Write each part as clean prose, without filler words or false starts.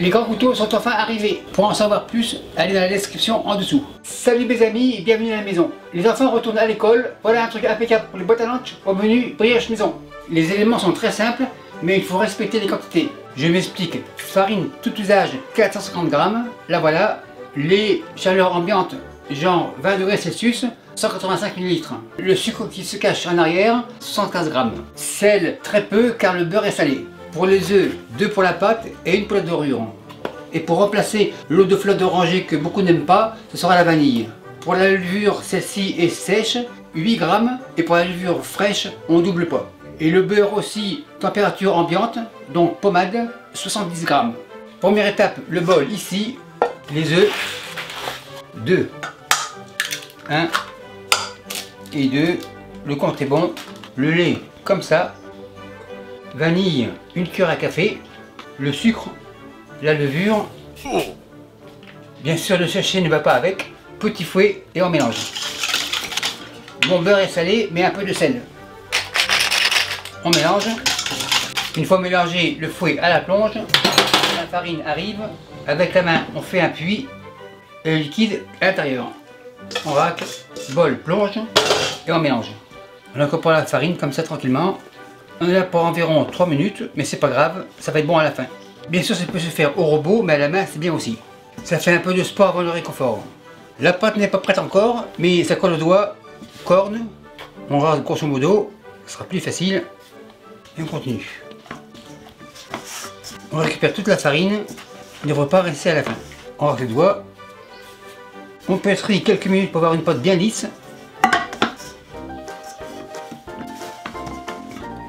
Les grands couteaux sont enfin arrivés. Pour en savoir plus, allez dans la description en dessous. Salut mes amis et bienvenue à la maison. Les enfants retournent à l'école. Voilà un truc impeccable pour les boîtes à lunch au menu brioche maison. Les éléments sont très simples, mais il faut respecter les quantités. Je m'explique. Farine tout usage 450 g. Là voilà. Les chaleurs ambiantes, genre 20 degrés Celsius, 185 ml. Le sucre qui se cache en arrière, 75 g. Sel très peu car le beurre est salé. Pour les œufs, 2 pour la pâte et 1 pour la dorure. Et pour remplacer l'eau de flotte d'oranger que beaucoup n'aiment pas, ce sera la vanille. Pour la levure, celle-ci est sèche, 8 g. Et pour la levure fraîche, on double pas. Et le beurre aussi, température ambiante, donc pommade, 70 g. Première étape, le bol ici, les œufs, 2, 1 et 2, le compte est bon, le lait comme ça, vanille, 1 cuillère à café, le sucre, la levure, bien sûr le sachet ne va pas avec, petit fouet et on mélange. Mon beurre est salé mais un peu de sel. On mélange. Une fois mélangé, le fouet à la plonge, la farine arrive, avec la main on fait un puits et le liquide à l'intérieur. On racle, bol, plonge et on mélange. On incorpore la farine comme ça tranquillement. On est là pour environ 3 minutes, mais c'est pas grave, ça va être bon à la fin. Bien sûr ça peut se faire au robot, mais à la main c'est bien aussi. Ça fait un peu de sport avant le réconfort. La pâte n'est pas prête encore, mais ça colle au doigt, corne, on rase grosso modo, ce sera plus facile. Et on continue. On récupère toute la farine, il ne devrait pas rester à la fin. On rase les doigts. On pétrit quelques minutes pour avoir une pâte bien lisse.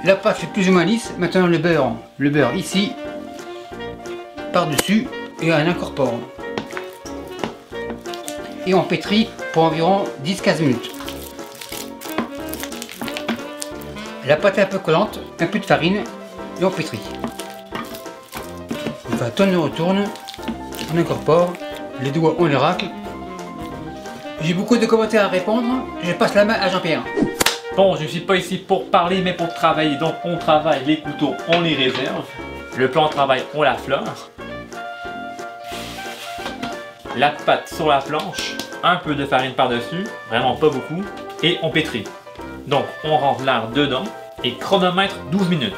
La pâte est plus ou moins lisse. Maintenant le beurre ici, par-dessus, et on incorpore. Et on pétrit pour environ 10-15 minutes. La pâte est un peu collante, un peu de farine, et on pétrit. On va tourner, on retourne, on incorpore, les doigts on les racle. J'ai beaucoup de commentaires à répondre, je passe la main à Jean-Pierre. Bon, je ne suis pas ici pour parler, mais pour travailler. Donc, on travaille, les couteaux, on les réserve. Le plan de travail, on l'affleure. La pâte sur la planche, un peu de farine par-dessus, vraiment pas beaucoup, et on pétrit. Donc, on rentre l'air dedans et chronomètre 12 minutes.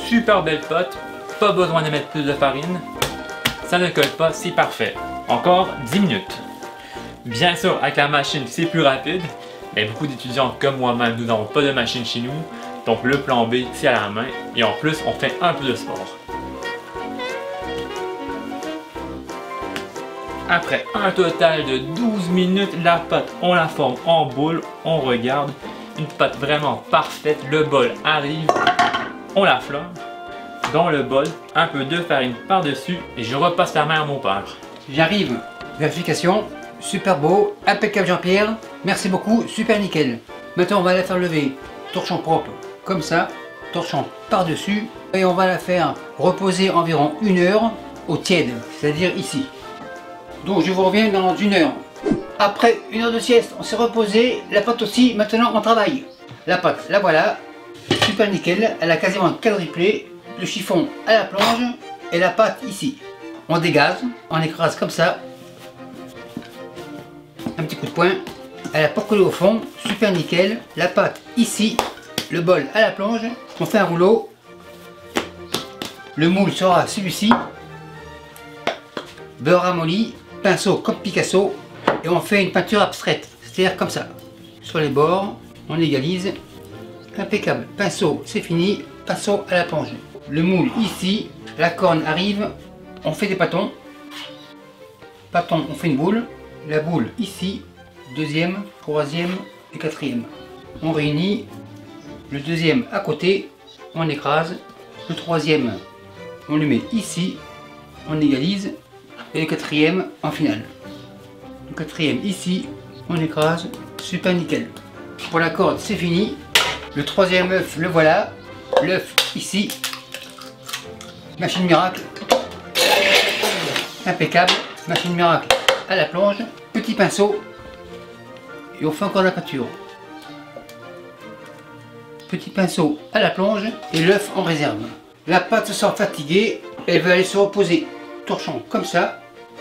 Super belle pâte, pas besoin de mettre plus de farine. Ça ne colle pas, c'est parfait. Encore 10 minutes. Bien sûr, avec la machine, c'est plus rapide. Mais beaucoup d'étudiants comme moi-même, nous n'avons pas de machine chez nous. Donc le plan B, c'est à la main. Et en plus, on fait un peu de sport. Après un total de 12 minutes, la pâte, on la forme en boule. On regarde. Une pâte vraiment parfaite. Le bol arrive. On la fleur. Dans le bol, un peu de farine par-dessus. Et je repasse la main à mon père. J'arrive. Vérification. Super beau, impeccable Jean-Pierre, merci beaucoup, super nickel. Maintenant on va la faire lever, torchon propre, comme ça, torchon par-dessus, et on va la faire reposer environ 1 heure au tiède, c'est-à-dire ici. Donc je vous reviens dans 1 heure. Après 1 heure de sieste, on s'est reposé, la pâte aussi, maintenant on travaille. La pâte, la voilà, super nickel, elle a quasiment quadruplé, le chiffon à la plonge, et la pâte ici. On dégaze, on écrase comme ça. Un petit coup de poing, elle n'a pas collé au fond, super nickel, la pâte ici, le bol à la plonge, on fait un rouleau, le moule sera celui-ci, beurre ramolli, pinceau comme Picasso, et on fait une peinture abstraite, c'est-à-dire comme ça, sur les bords, on égalise, impeccable, pinceau c'est fini, pinceau à la plonge, le moule ici, la corne arrive, on fait des pâtons, on fait une boule, la boule ici, deuxième, troisième et quatrième. On réunit le deuxième à côté, on écrase, le troisième on le met ici, on égalise, et le quatrième en finale. Le quatrième ici, on écrase, super nickel. Pour la corde c'est fini, le troisième œuf le voilà, l'œuf ici, machine miracle, impeccable, machine miracle à la plonge, petit pinceau, et on fait encore la peinture. Petit pinceau à la plonge et l'œuf en réserve. La pâte se sent fatiguée, elle va aller se reposer, torchon comme ça,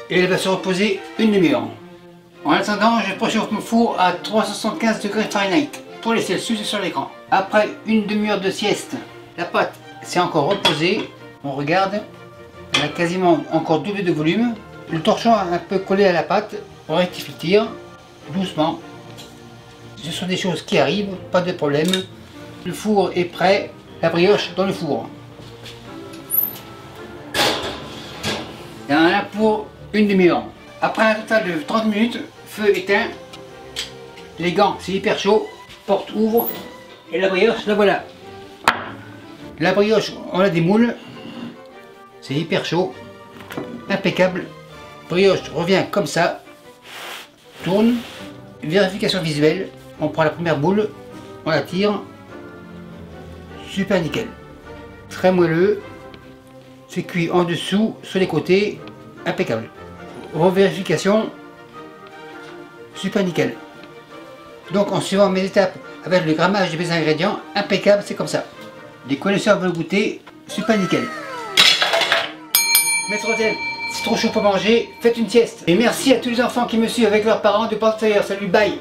et elle va se reposer une demi-heure. En attendant, je préchauffe mon four à 375 degrés Fahrenheit pour les Celsius sur l'écran. Après une demi-heure de sieste, la pâte s'est encore reposée. On regarde, elle a quasiment encore doublé de volume. Le torchon a un peu collé à la pâte. On rectifie le tir, doucement. Ce sont des choses qui arrivent, pas de problème. Le four est prêt, la brioche dans le four. Il y en a pour une demi-heure. Après un total de 30 minutes, feu éteint, les gants c'est hyper chaud, porte ouvre, et la brioche, la voilà. La brioche, on a des moules, c'est hyper chaud, impeccable. Brioche revient comme ça, tourne, vérification visuelle, on prend la première boule, on la tire, super nickel. Très moelleux, c'est cuit en dessous, sur les côtés, impeccable. Revérification, super nickel. Donc en suivant mes étapes avec le grammage de mes ingrédients, impeccable, c'est comme ça. Les connaisseurs veulent goûter, super nickel. Maître Hôtel, c'est trop chaud pour manger, faites une sieste. Et merci à tous les enfants qui me suivent avec leurs parents de Portail. Salut, bye.